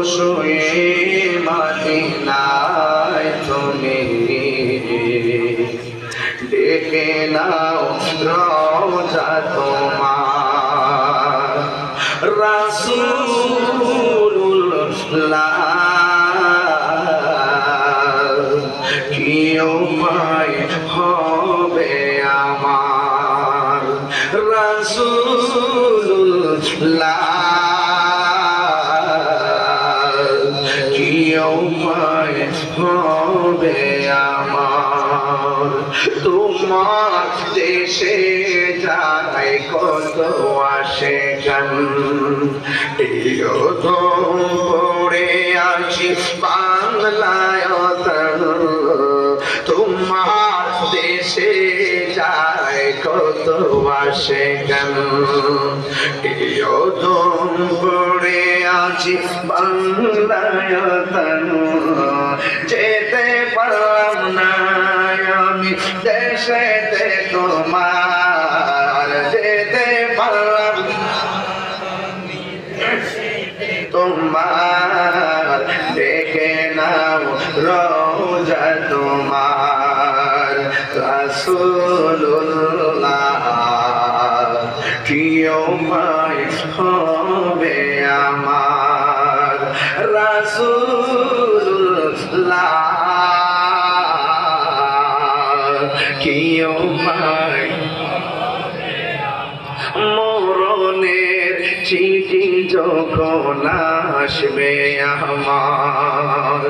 শুয়ে মদিনায় তুমি ডেকে নাও রওজা তোমার রাসূলুল্লাহ কি উপায় হবে আমার রাসূলুল্লাহ কি উপায় হবে আমার তোমার দেশে যায় কত আসে গান এও তো পড়ে আছি বাংলায় তোমার দেশে যায় কত আসে গান এও তো পড়ে আছি বাংলায় যেতে পারলাম না আমি দেশেতে তোমার যেতে পারলাম তোমার দেখে নাও রওজা তোমার রাসূলুল্লাহ কি উপায় হবে আমার রাসূলুল্লাহ কি উপায় মরণের চিঠি যখন আসবে আমার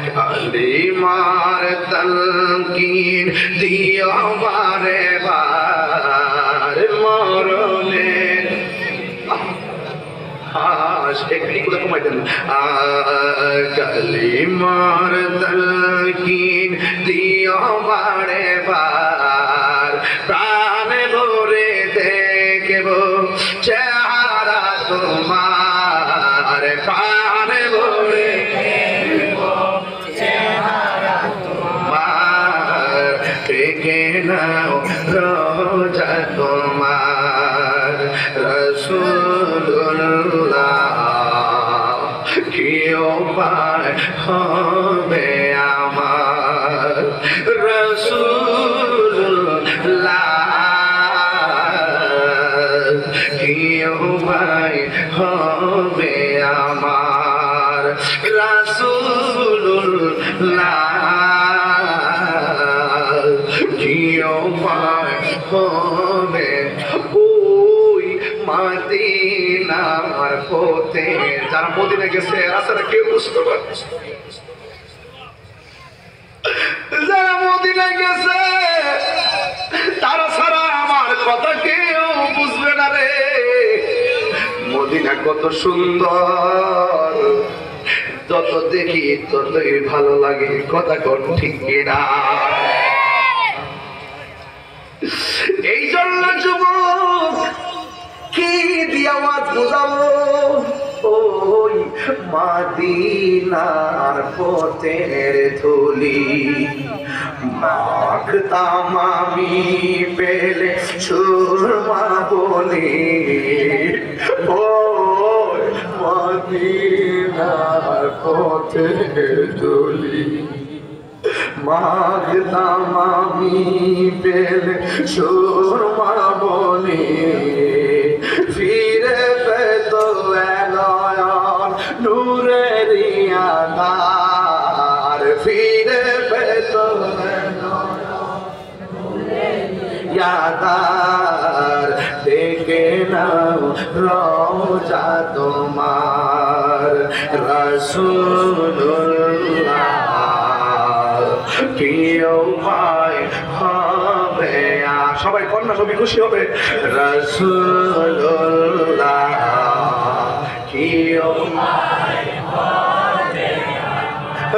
কালিমার তালকিন দিও বারে বার মরণের একটু কমাই দেন কালিমার তালকিন দিও বারে বার প্রাণে ভরে দেখব চেহারা তোমার প্রাণে ভরে তোমার দেখে নাও রওজা তোমার রাসূলুল্লাহ কি উপায় হবে আমার রাসূলুল্লাহ কি উপায় হবে আমার রাসূলুল্লাহ কি উপায় হবে ওই মদিনার পথে যারা মদিনা গেছে রাস্তাটা কেউ বুঝতে পারছে যারা মদিনা গেছে তারা ছাড়া আমার কথা কেউ বুঝবে না রে মদিনা কত সুন্দর যত দেখি ততই ভালো লাগে কথা কোন ঠিক কিনা এই জন্য যুবক কি দিয়া আওয়াজ বুঝাবো ওই মদিনার পথের ধুলি মাখতাম আমি পেলে সুরমা বলি ওই মদিনার পথের ধুলি মাখতাম আমি পেলে সুরমা বলি ফিরে পেতো নয়ন নূরের আধার ফিরে পেতো আধার দেখে নাও রওজা তোমার রাসূলুল্লাহ কি উপায় হবে সবাই কন্যা সবই খুশি হবে রাসূলুল্লাহ কি উপায় হবে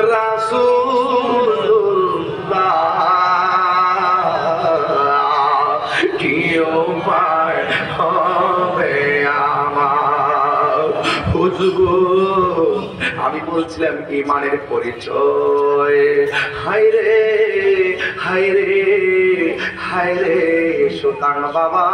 রাসূলুল্লাহ কি উপায় হবে আমার হুজুর আমি বলছিলাম ঈমানের পরিচয় হায়রে হায়রে হায়রে সুলতান বাবা